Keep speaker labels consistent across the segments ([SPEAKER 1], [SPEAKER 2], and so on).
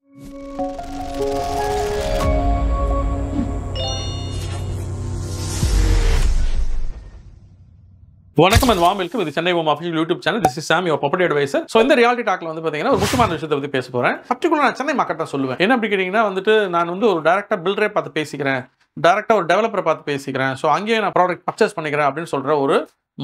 [SPEAKER 1] வணக்கம் and warm welcome. இது Chennai home official YouTube channel. This is Sam, your property advisor. So இந்த reality டாக்ல வந்து பார்த்தீங்கன்னா ஒரு முக்கியமான விஷயத்தை பற்றி பேச போகிறேன். பர்டிகுலர் நான் சென்னை மார்க்கெட் தான் சொல்லுவேன். என்ன அப்படி கேட்டிங்கன்னா வந்துட்டு நான் வந்து ஒரு டேரக்டாக பில்டரே பார்த்து பேசிக்கிறேன், டேரக்டாக ஒரு டெவலப்பரை பார்த்து பேசிக்கிறேன், ஸோ அங்கேயே நான் ப்ராடக்ட் பர்ச்சேஸ் பண்ணிக்கிறேன் அப்படின்னு சொல்கிற ஒரு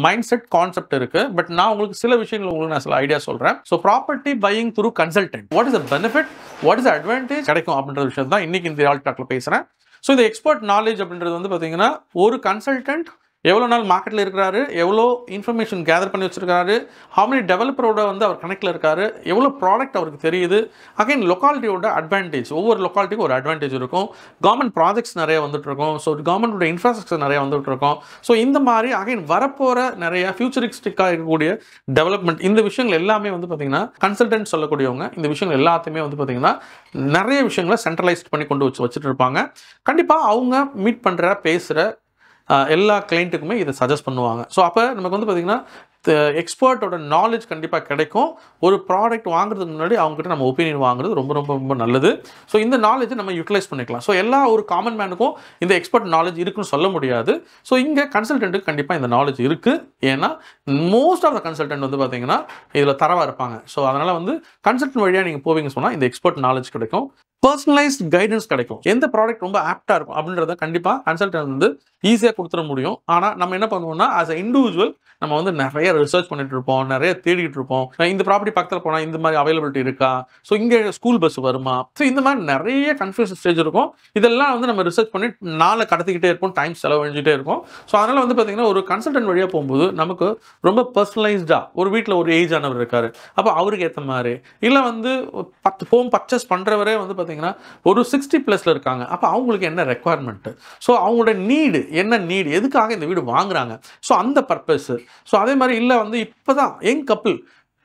[SPEAKER 1] மைண்ட் செட் கான்செப்ட் இருக்கு. பட் நான் உங்களுக்கு சில விஷயங்கள் உங்களுக்கு நான் சில ஐடியா சொல்கிறேன். So property buying through consultant, what is the benefit, what is the advantage கிடைக்கும் அப்படின்ற விஷயம் தான் இன்னைக்கு இந்த ரியாலிட்டி டாக்ல பேசுகிறேன். ஸோ இந்த எக்ஸ்பர்ட் நாலேஜ் அப்படின்றது வந்து பார்த்தீங்கன்னா ஒரு கன்சல்டன்ட் எவ்வளோ நாள் மார்க்கெட்டில் இருக்கிறாரு, எவ்வளோ இன்ஃபர்மேஷன் கேதர் பண்ணி வச்சிருக்காரு, ஹவு மெனி டெவலப்பரோட வந்து அவர் கனெக்டில் இருக்காரு, எவ்வளோ ப்ராடக்ட் அவருக்கு தெரியுது. அகைன் லொக்காலிட்டியோட அட்வான்டேஜ், ஒவ்வொரு லொக்காலிட்டிக்கும் ஒரு அட்வான்டேஜ் இருக்கும். கவர்மெண்ட் ப்ராஜெக்ட்ஸ் நிறைய வந்துட்டு இருக்கும். ஸோ கவர்மெண்டோட இன்ஃப்ராஸ்ட்ரக்சர் நிறைய வந்துட்டு இருக்கும். ஸோ இந்த மாதிரி அகைன் வரப்போகிற நிறைய ஃபியூச்சரிஸ்டிக்காக இருக்கக்கூடிய டெவலப்மெண்ட், இந்த விஷயங்கள் எல்லாமே வந்து பார்த்தீங்கன்னா கன்சல்டன்ட் சொல்லக்கூடியவங்க இந்த விஷயங்கள் எல்லாத்தையுமே வந்து பார்த்தீங்கன்னா நிறைய விஷயங்களை சென்ட்ரலைஸ்ட் பண்ணி கொண்டு வச்சுட்டு இருப்பாங்க. கண்டிப்பாக அவங்க மீட் பண்ணுற பேசுகிற எல்லா கிளைண்ட்டுக்குமே இதை சஜஸ்ட் பண்ணுவாங்க. ஸோ அப்போ நமக்கு வந்து பார்த்திங்கன்னா எக்ஸ்பர்ட்டோட நாலேஜ் கண்டிப்பாக கிடைக்கும். ஒரு ப்ராடக்ட் வாங்குறதுக்கு முன்னாடி அவங்ககிட்ட நம்ம ஒப்பீனியன் வாங்குறது ரொம்ப ரொம்ப ரொம்ப நல்லது. ஸோ இந்த நாலேஜை நம்ம யூட்டிலைஸ் பண்ணிக்கலாம். ஸோ எல்லா ஒரு காமன் மேனுக்கும் இந்த எக்ஸ்பர்ட் நாலேஜ் இருக்குன்னு சொல்ல முடியாது. ஸோ இங்கே கன்சல்டன்ட்டுக்கு கண்டிப்பாக இந்த நாலேஜ் இருக்குது. ஏன்னா மோஸ்ட் ஆஃப் த கன்சல்டன்ட் வந்து பார்த்தீங்கன்னா இதில் தரவாக இருப்பாங்க. ஸோ அதனால் வந்து கன்சல்டன்ட் வழியாக நீங்கள் போவீங்க சொன்னால் இந்த எக்ஸ்பர்ட் நாலேஜ் கிடைக்கும், பர்சனலைஸ்ட் கைடன்ஸ் கிடைக்கும். எந்த ப்ராடக்ட் ரொம்ப ஆப்டாக இருக்கும் அப்படின்றத கண்டிப்பாக கன்சல்டன்ட் வந்து ஈஸியாக கொடுத்துட முடியும். ஆனால் நம்ம என்ன பண்ணுவோம்னா ஆஸ் அ இண்டிவிஜுவல் நம்ம வந்து நிறைய ரிசர்ச் பண்ணிட்டு இருப்போம், நிறைய தேடிட்டு இருப்போம். இந்த ப்ராப்பர்ட்டி பக்கத்தில் போனால் இந்த மாதிரி அவைலபிலிட்டி இருக்கா, ஸோ இங்கே ஸ்கூல் பஸ் வருமா, ஸோ இந்த மாதிரி நிறைய கன்ஃபியூஷன் ஸ்டேஜ் இருக்கும். இதெல்லாம் வந்து நம்ம ரிசர்ச் பண்ணி நாளை கடத்திக்கிட்டே இருப்போம், டைம் செலவழிஞ்சிட்டே இருக்கும். ஸோ அதனால் வந்து பார்த்தீங்கன்னா ஒரு கன்சல்டன்ட் வழியாக போகும்போது நமக்கு ரொம்ப பர்சனலைஸ்டாக, ஒரு வீட்டில் ஒரு ஏஜ் ஆனவர் இருக்காரு, அப்போ அவருக்கு ஏற்ற மாதிரி, இல்லை வந்து 10 ஹோம் பர்ச்சேஸ் பண்ணுறவரே வந்து பார்த்தீங்கன்னா ஒரு 60+ இருக்காங்க, அப்போ அவங்களுக்கு என்ன ரெக்குவயர்மெண்ட்டு, ஸோ அவங்களோட நீடு என்ன, நீடு எதுக்காக இந்த வீடு வாங்குறாங்க, ஸோ அந்த பர்பஸ். ஸோ அதே மாதிரி இல்லை வந்து இப்போ தான் யங் கப்பிள்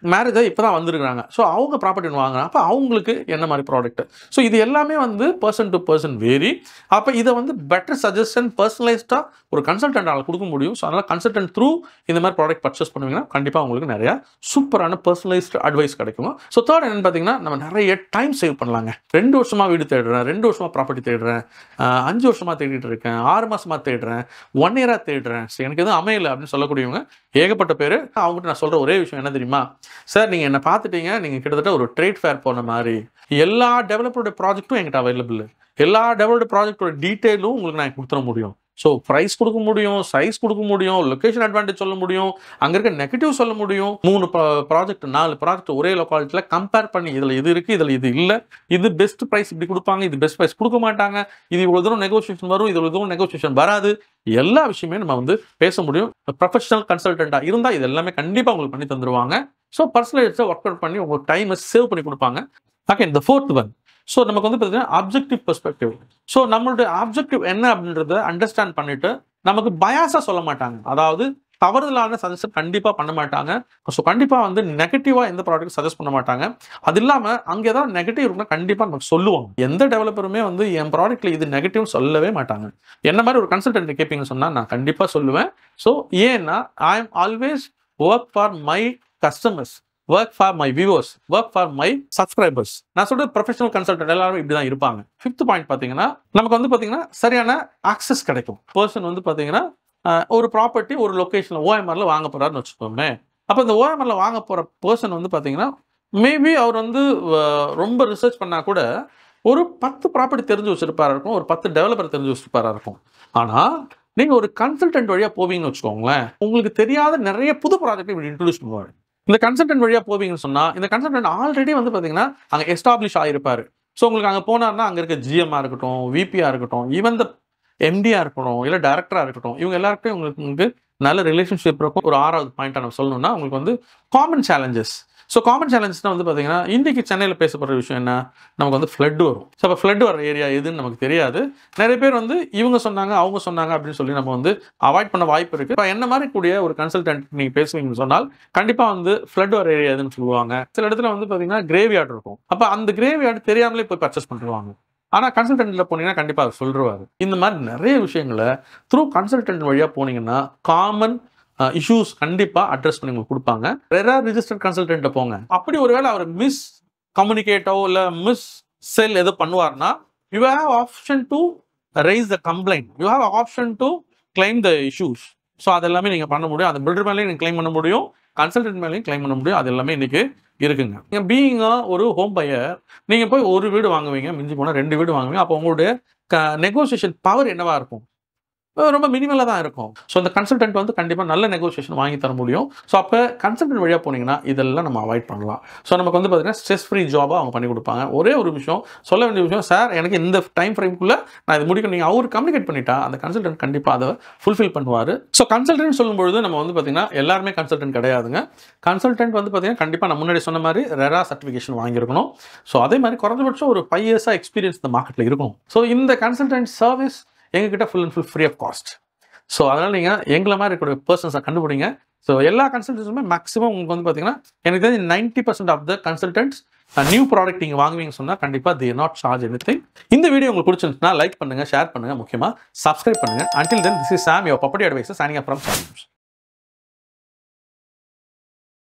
[SPEAKER 1] மேரேஜாக இப்போ தான் வந்துருக்குறாங்க, ஸோ அவங்க ப்ராப்பர்ட்டி வாங்குறாங்க, அப்போ அவங்களுக்கு என்ன மாதிரி ப்ராடக்ட். ஸோ இது எல்லாமே வந்து பர்சன் டு பர்சன் வேரி. அப்போ இதை வந்து பெட்டர் சஜஷன் பர்சனலைஸ்டாக ஒரு கன்சல்டன்டால் கொடுக்க முடியும். ஸோ அதனால் கன்சல்டன்ட் த்ரூ இந்த மாதிரி ப்ராடக்ட் பர்ச்சேஸ் பண்ணுவீங்கன்னா கண்டிப்பாக உங்களுக்கு நிறையா சூப்பரான பர்சனலைஸ்டு அட்வைஸ் கிடைக்கும். ஸோ தேர்ட் என்னென்னு பார்த்தீங்கன்னா நம்ம நிறைய டைம் சேவ் பண்ணலாங்க. 2 வருஷமாக வீடு தேடுறேன், 2 வருஷமாக ப்ராப்பர்ட்டி தேடுறேன், 5 வருஷமாக தேடிட்டு இருக்கேன், 6 மாதமாக தேடுறேன், 1 இயராக தேடுறேன், ஸோ எனக்கு எதுவும் அமையலை அப்படின்னு சொல்லக்கூடியவங்க ஏகப்பட்ட பேர். அவங்ககிட்ட நான் சொல்கிற ஒரே விஷயம் என்ன தெரியுமா, சார் நீங்கள் என்ன பார்த்துட்டீங்க, நீங்கள் கிட்டத்தட்ட ஒரு ட்ரேட் ஃபேர் போன மாதிரி, எல்லா டெவலப்பரோட ப்ராஜெக்ட்டும் என்கிட்ட அவைலபிள், எல்லா டெவலப்டு ப்ராஜெக்டோட டீட்டெயிலும் உங்களுக்கு நான் கொடுத்துட முடியும். ஸோ ப்ரைஸ் கொடுக்க முடியும், சைஸ் கொடுக்க முடியும், லொக்கேஷன் அட்வான்டேஜ் சொல்ல முடியும், அங்கே இருக்க நெகட்டிவ் சொல்ல முடியும். 3 ப்ராஜெக்ட் 4 ப்ராஜெக்ட் ஒரே லொக்காலிட்டியில் கம்பேர் பண்ணி இதில் இது இருக்குது, இதில் இது இல்லை, இது பெஸ்ட் ப்ரைஸ் இப்படி கொடுப்பாங்க, இது பெஸ்ட் ப்ரைஸ் கொடுக்க மாட்டாங்க, இது இவ்வளோ தூரம் நெகோசியேஷன் வரும், இது இவ்வளோ தூரம் நெகோசியேஷன் வராது, எல்லா விஷயமே நம்ம வந்து பேச முடியும். ப்ரொஃபஷனல் கன்சல்டண்ட்டாக இருந்தால் இது எல்லாமே கண்டிப்பாக உங்களுக்கு பண்ணி தந்துடுவாங்க. ஸோ பர்சனலைஸ்டாக ஒர்க் அவுட் பண்ணி உங்கள் டைமை சேவ் பண்ணி கொடுப்பாங்க. ஓகே, இந்த 4th ஒன், ஸோ நமக்கு வந்து பார்த்தீங்கன்னா ஆப்ஜெக்டிவ் பெர்ஸ்பெக்டிவ். ஸோ நம்மளுடைய ஆப்ஜெக்டிவ் என்ன அப்படின்றத அண்டர்ஸ்டாண்ட் பண்ணிட்டு நமக்கு பயாஸாக சொல்ல மாட்டாங்க, அதாவது தவறுதலான சஜஷன் கண்டிப்பாக பண்ண மாட்டாங்க. ஸோ கண்டிப்பாக வந்து நெகட்டிவாக எந்த ப்ராடக்ட் சஜஸ்ட் பண்ண மாட்டாங்க. அது இல்லாமல் அங்கே ஏதாவது நெகட்டிவ் இருக்குன்னா கண்டிப்பாக நமக்கு சொல்லுவாங்க. எந்த டெவலப்பருமே வந்து என் ப்ராடக்ட்டில் இது நெகட்டிவ்னு சொல்லவே மாட்டாங்க. என்ன மாதிரி ஒரு கன்சல்டன்ட் கேட்பீங்கன்னு சொன்னால் நான் கண்டிப்பாக சொல்லுவேன். ஸோ ஏன்னா I am always work for my customers, work for my viewers, work for my subscribers. நான் சொல்றது ப்ரொஃபஷனல் கன்சல்டன்ட் எல்லாரும் இப்படி தான் இருப்பாங்க. 5th பாயிண்ட் பார்த்தீங்கன்னா நமக்கு வந்து பார்த்தீங்கன்னா சரியான ஆக்சஸ் கிடைக்கும். பர்சன் வந்து பார்த்தீங்கன்னா ஒரு ப்ராப்பர்ட்டி ஒரு லொக்கேஷனில் ஓஎம்ஆர்ல வாங்க போறாருன்னு வச்சுக்கோமே, அப்போ இந்த ஓஎம்ஆர்ல வாங்க போகிற பர்சன் வந்து பார்த்தீங்கன்னா மேபி அவர் வந்து ரொம்ப ரிசர்ச் பண்ணால் கூட ஒரு 10 ப்ராப்பர்ட்டி தெரிஞ்சு வச்சிருப்பாரா இருக்கும், ஒரு 10 டெவலப்பர் தெரிஞ்சு வச்சிருப்பாரா இருக்கும். ஆனால் நீங்கள் ஒரு கன்சல்டன்ட் வழியாக போவீங்கன்னு வச்சுக்கோங்களேன், உங்களுக்கு தெரியாத நிறைய புது ப்ராஜெக்ட் இப்படி இன்ட்ரடியூஸ் பண்ணுவாங்க. இந்த கன்சல்டன்ட் வழியாக போவீங்கன்னு சொன்னால் இந்த கன்சல்டன்ட் ஆல்ரெடி வந்து பார்த்தீங்கன்னா அங்கே எஸ்டாப்ளிஷ் ஆகிருப்பாரு. ஸோ உங்களுக்கு அங்கே போனார்னா அங்கே இருக்க ஜிஎம்மாக இருக்கட்டும், விபியாக இருக்கட்டும், ஈவன் த எம்டியாக இருக்கட்டும், இல்லை டைரக்டராக இருக்கட்டும், இவங்க எல்லாருக்கும் உங்களுக்கு நல்ல ரிலேஷன்ஷிப் இருக்கும். ஒரு 6வது பாயிண்ட்டாக நம்ம சொல்லணும்னா உங்களுக்கு வந்து காமன் சேலஞ்சஸ். ஸோ காமன் சேலஞ்சஸ்னால் வந்து பார்த்தீங்கன்னா இன்றைக்கி சென்னையில் பேசப்படுற விஷயம் என்ன, நமக்கு வந்து ஃப்ளட் வரும். ஸோ அப்போ ஃப்ளட் வர ஏரியா எதுன்னு நமக்கு தெரியாது. நிறைய பேர் வந்து இவங்க சொன்னாங்க அவங்க சொன்னாங்க அப்படின்னு சொல்லி நம்ம வந்து அவாய்ட் பண்ண வாய்ப்பு இருக்குது. இப்போ என்ன மாதிரி கூடிய ஒரு கன்சல்டன்ட் நீங்கள் பேசுவீங்கன்னு சொன்னால் கண்டிப்பாக வந்து ஃப்ளட் வர ஏரியா எதுன்னு சொல்லுவாங்க. சில இடத்துல வந்து பார்த்தீங்கன்னா கிரேவ்யார்டு இருக்கும், அப்போ அந்த கிரேவ்யார்டு தெரியாமலே போய் பர்ச்சேஸ் பண்ணுவாங்க. ஆனால் கன்சல்டன்ட்ல போனீங்கன்னா கண்டிப்பாக அவர் சொல்லுவார். இந்த மாதிரி நிறைய விஷயங்களை த்ரூ கன்சல்டன்ட் வழியாக போனீங்கன்னா காமன் இஷ்யூஸ் கண்டிப்பாக அட்ரஸ் பண்ணி உங்களுக்கு கொடுப்பாங்க. ரெரா ரிஜிஸ்டர்ட் கன்சல்டன்ட்டை போங்க. அப்படி ஒருவேளை அவர் மிஸ் கம்யூனிகேட்டோ இல்லை மிஸ் செல் எது பண்ணுவார்னா, you have option to raise the complaint, you have option to claim the issues. So அது எல்லாமே நீங்கள் பண்ண முடியும். அந்த பில்டர் மேலேயும் நீங்கள் கிளைம் பண்ண முடியும், கன்சல்டன்ட் மேலேயும் கிளைம் பண்ண முடியும். அது எல்லாமே இன்னைக்கு இருக்குங்க. நீங்கள் பீயிங்கா ஒரு ஹோம் பையர், நீங்கள் போய் ஒரு வீடு வாங்குவீங்க, மிஞ்சி போனால் 2 வீடு வாங்குவீங்க. அப்போ உங்களுடைய நெகோசியேஷன் பவர் என்னவா இருக்கும்? ரொம்ப மினிமலாக தான் இருக்கும். ஸோ அந்த கன்சல்டன்ட் வந்து கண்டிப்பாக நல்ல நெகோசியேஷன் வாங்கி தர முடியும். ஸோ அப்போ கன்சல்டன்ட் வழியாக போனீங்கன்னா இதெல்லாம் நம்ம அவாய்ட் பண்ணலாம். ஸோ நமக்கு வந்து பார்த்தீங்கன்னா ஸ்ட்ரெஸ் ஃப்ரீ ஜாபாக அவங்க பண்ணி கொடுப்பாங்க. ஒரே ஒரு விஷயம் சொல்ல வேண்டிய விஷயம், சார் எனக்கு இந்த டைம் ஃப்ரேம்குள்ளே நான் இது முடிக்கணும், நீங்கள் அவர் கம்யூனிகேட் பண்ணிட்டா அந்த கன்சல்டன்ட் கண்டிப்பாக அதை ஃபுல்ஃபில் பண்ணுவார். ஸோ கன்சல்டன்ட் சொல்லும்பொழுது நம்ம வந்து பார்த்தீங்கன்னா எல்லாருமே கன்சல்டன்ட் கிடையாதுங்க. கன்சல்டன்ட் வந்து பார்த்தீங்கன்னா கண்டிப்பாக நான் முன்னாடி சொன்ன மாதிரி ரெரா சர்டிஃபிகேஷன் வாங்கியிருக்கணும். ஸோ அதே மாதிரி குறைஞ்சபட்சம் ஒரு 5 இயர்ஸாக எக்ஸ்பீரியன்ஸ் இந்த மார்க்கெட்டில் இருக்கணும். ஸோ இந்த கன்சல்டன்ட் சர்வீஸ் எங்ககிட்ட full and full free of cost. So அதனால் நீங்கள் எங்களை மாதிரி இருக்கக்கூடிய பர்சன்ஸை கண்டுபிடிங்க. ஸோ எல்லா கன்சல்டன்ஸுமே மேக்ஸிமம் உங்களுக்கு வந்து பார்த்தீங்கன்னா எனக்கு தெரிஞ்சு 90% of the consultants new product நீங்கள் வாங்குவீங்கன்னு சொன்னால் கண்டிப்பாக தே நாட் சார்ஜ் எனிதிங். இந்த வீடியோ உங்களுக்கு பிடிச்சிருந்துச்சுன்னா லைக் பண்ணுங்கள், ஷேர் பண்ணுங்கள், முக்கியமாக சப்ஸ்கிரைப் பண்ணுங்கள். Until then, this is Sam, your property advisor, signing off from Sam.